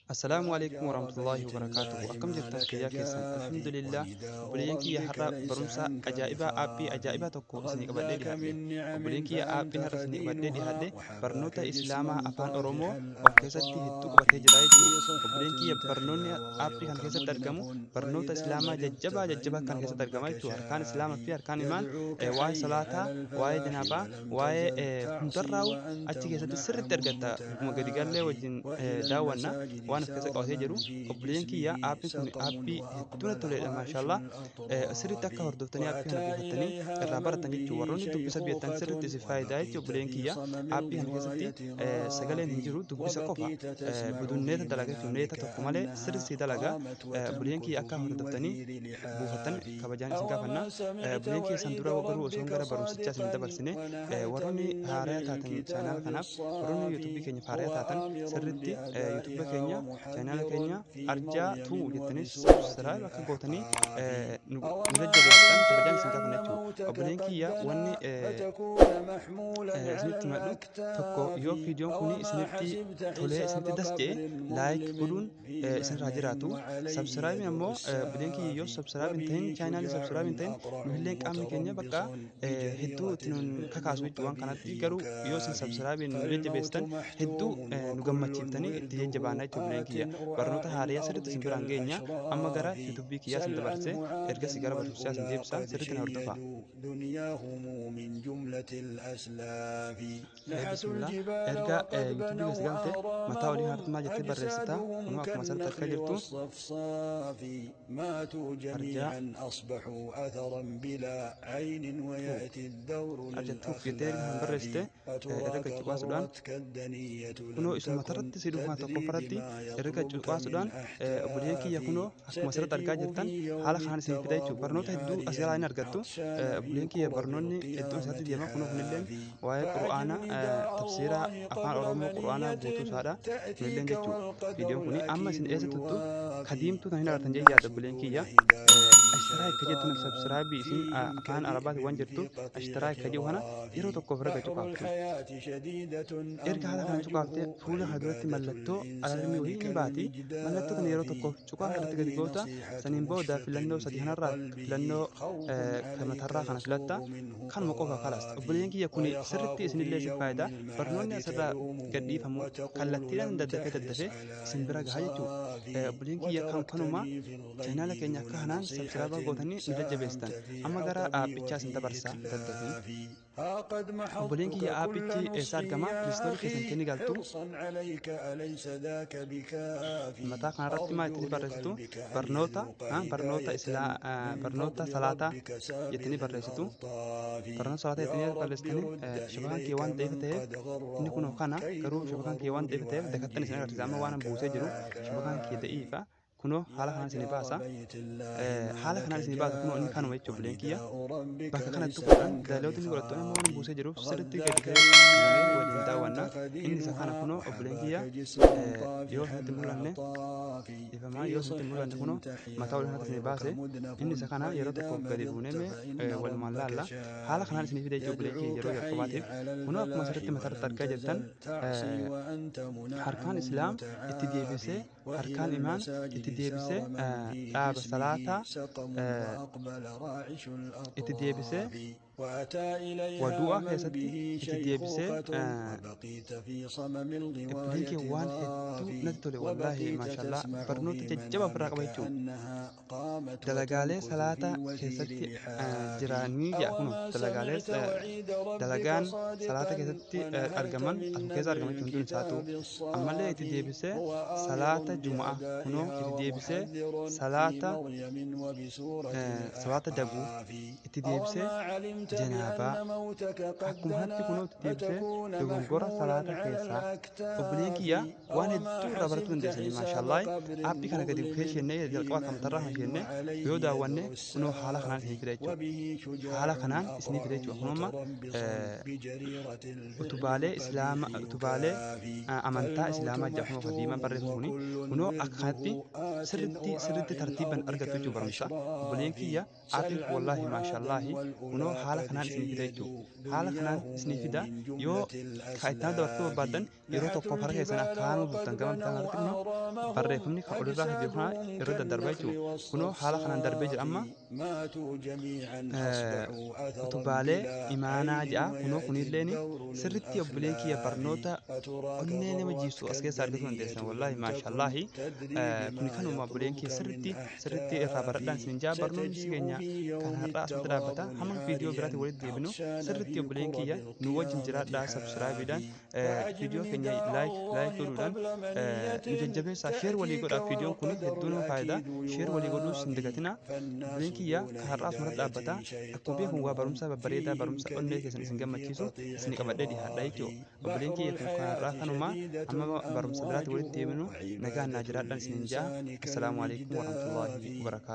Assalamualaikum warahmatullahi wabarakatuh. Akkam jirtan fayyaa keessan? Alhamdulillah. Obboleeyyan kiyya har'a barumsa ajaa'ibaa aappii ajaa'ibaa tokko isinii qabadhee dhiyaadhe. Obboleeyyan kiyya aappiin har'a isinii qabadhee dhiyaadhe barnoota Islaamaa afaan Oromoo of keessatti hedduu qabatee jira jechuudha. Obboleeyyan kiyya barnoonni aappii kan keessatti argamu barnoota Islaamaa jajjabaa kan keessatti argama jechuudha. Harkaan Islaamaa fi harkaan imaan waa'ee salaataa, waa'ee janaabaa, waa'ee hundarraa'u achi keessatti sirriitti argatta. Akkuma gadi gallee wajjin daawwanna. Waan of keessa qabatee jiru obboleeyyan kiyya aappiin kun aappii hedduu natti toledha maashaallah. Sirriitti akka hordoftanii aappii kana buufattanii irraa baratan jechuudha. Warroonni dubbisa beektan sirriitti si faayidaa jechuudha. Obboleeyyan kiyya aappii kana keessatti sagaleen hin jiru dubbisa qofa. Budunneeta dalagaa jechuudha. Neeta tokko malee sirriitti dalagaa. Obboleeyyan kiyya akka hordoftanii buufatan kabajaan isin gaafanna. Obboleeyyan kiyya san dura garuu osoo gara barumsichaa isin dabarsine warroonni haaraa taatan chaanaal kanaaf warroonni yuutuubii keenya haaraa taatan sirriitti yuutuubii keenya channel keenya arjaa tuu jettanii subscribe akka gootanii nu jajjabeessan kabajaan isin gaafanna jechuudha. Obboleeyyan kiyya wanni isinitti madhu tokko yoo viidiyoon kun isinitti tolee isinitti das jedhe laayik godhuun isinirraa jiraatu. Subscribe ammoo obboleeyyan kiyya yoo subscribe hin ta'in chaanaalii subscribe hin ta'in nullee qaamni keenya bakka hedduu itti nun kakaasu jechuudha. Waan kanatti garuu yoo isin subscribe nu jajjabeessitan hedduu nu gammachiiftanii itti jajjabaanna jechuudha. Kiyya barnoota haaraa sirriitti isin biraan geenya amma gara yuutuubii kiyyaa isin dabarse ergasii gara barsiisaa isin deebisa sirriitti na hordofa. Bismillah erga yuutuubii keessa galte mataa olii harti maal jettee barreessita kunoo akkuma asirratti akka jirtu arjattuuf jettee kan barreessite erga cuqaasuudhaan kunoo isuma matarratti si dhufaa tokko faratti erga cuqaasuudhaan obboleeyyan kiyya kunoo akkuma asirratti argaa jirtan haala kanaan isin fida jechuudha. Barnoota hedduu as jalaa hin argattu. Obboleeyyan kiyya barnoonni hedduun isaatti deema kunoo kunilleen waa'ee qura'aana tafsiira afaan Oromoo qura'aana guutuu isaadha kunilleen jechuudha. Viidiyoon kun amma isin eessa tuttu kadiimtuu kan hin argatan jee yaadda obboleeyyan kiyya. Ashtaraay akka jettuun sabsiraabii isin afaan arabaati waan jirtu ashtaraay akka jiru kana yeroo tokkoof erga cuqaaftu. Erga haala kana cuqaaftee fuula kana duratti mallattoo alarmii wayii ni baati. Mallattoo kana yeroo tokkoof cuqaa irratti gadi goota saniin booda filannoo sadii kanarraa filannoo matarraa kana filatta kanuma qofa kalas. Obboleeyyan kiyya kun sirriitti isinillee si faayidaa barnoonni asirraa gadhiifamu kallattiidhaan daddafee isin bira gahaa jechuudha. Obboleeyyan kiyya kanuma chaanaala keenya akka kanaan sabsiraabaa gootanii nu jajjabeessitan amma gara aappichaa isin dabarsa daddafii. Obboleeyyan kiyya aappichi eessa argama? Pilistoorii keessatti ni galtu. Mataa kanarratti maal itti barreessitu? Barnoota salaataa jettanii barreessitu. Barnoota salaataa jettanii barreessitanii shabakaan kee waan ta'eef ta'e inni kun kana garuu shabakaan kee waan ta'eef ta'eef dakattan isin agarsiisa amma waan buusee jiru shabakaan kee da'iifa. Kunoo haala kanaan isin baasa. Haala kanaan isin baasa kunoo inni kanuma jechuudha obboleeyyan kiyya. Bakka kanatti tuquudhaan dalagoota inni godhattoonni amma waan buusee jiruuf sirriitti gadi gahee waliin daawwanna. Inni isa kana kunoo obboleeyyan kiyya yoo isinitti mul'anne ifamaa yoo isinitti mul'anne kunoo mataa olii kanatti isin baase inni isa kana yeroo tokko gadi buunee walumaan laalla. Haala kanaan isin fide jechuudha obboleeyyan kiyya yeroo jalqabaatiif. Kunoo akkuma asirratti mataarratti argaa jirtan harkaan Islaam itti deebisee harkaan imaan itti deebisee dhaaba salaataa itti deebisee wadu'a keessatti itti deebisee obboleeyyan kiyya waan hedduu natti tole wallaahi maashaallah barnoota jajjabaa ofirraa qaba jechuudha. Dalagaalee salaataa keessatti jiranii jedha kun dalagaan salaata keessatti argaman asuma keessa argaman jechuun hundun isaatu ammallee itti deebisee salaata juma'a kunoo itti deebisee salaata dabuu itti deebisee janaabaa akkuma hatti kunoo itti deebisee dogongora salaata keessaa obboleeyyan kiyya waan hedduu irraa barachuu dandeessanii maashaallah. Aappii kana gadi buufee isheenee jalqaba akka matarraa kan isheenee yoo daawwanne kunoo haala kanaan isinii fida jechuudha. Haala kanaan isinii fida jechuudha. Kunoo utubaalee amantaa islaamaa jedhamu fadiimaa barreeffamu kuni kunoo akka kanatti sirriitti tartiibaan argattu jechuudha barumsa. Obboleeyyan kiyya aappii wallaahi maashaallah kunoo haala haala kanaan isinii fida jechuudha. Haala kanaan isinii fida yoo kaayitaa dabartuu barbaadan yeroo tokko harka keessan akkaan bultan gama bitaan harkatti kunoo barreeffamni kan olirraa jiru kana yeroo daddarbaa jechuudha. Kunoo haala kanaan darbee jira amma utubaalee imaanaa ja'a kunoo kunilleen sirritti obboleen kiyya barnoota onnee nama jiibsu as keessaa argatu dandeessan wallaahi maashallaahi kuni kanuma obboleen kiyya sirritti irraa baradhaan isin jaa barnoonni keenya kan har'aa asumatti dhaabbata hamma viidiyoo biraatti walitti deebinu sirritti obboleen kiyya nu wajjin jiraadhaa sabsiraabiidhaan viidiyoo keenya laayik godhuudhaan nu jajjabeessaa sheer walii godhaa viidiyoon kun hedduu nama faayidaa sheer walii godhuus hin dagatina obboleen kiyya kan har'aa asumatti dhaabbata akkuma beekamu waa barumsa babbareedaa barumsa onnee keessan isin gammachiisu isin qabadhee dhiyaadha jechuudha obboleen kiyya kan har'aa kanuma amma barumsa biraatti walitti deebinu nagaan naa jiraadhaan isin jaa assalaamu alaikum warahmatullaahi wabarakaatu.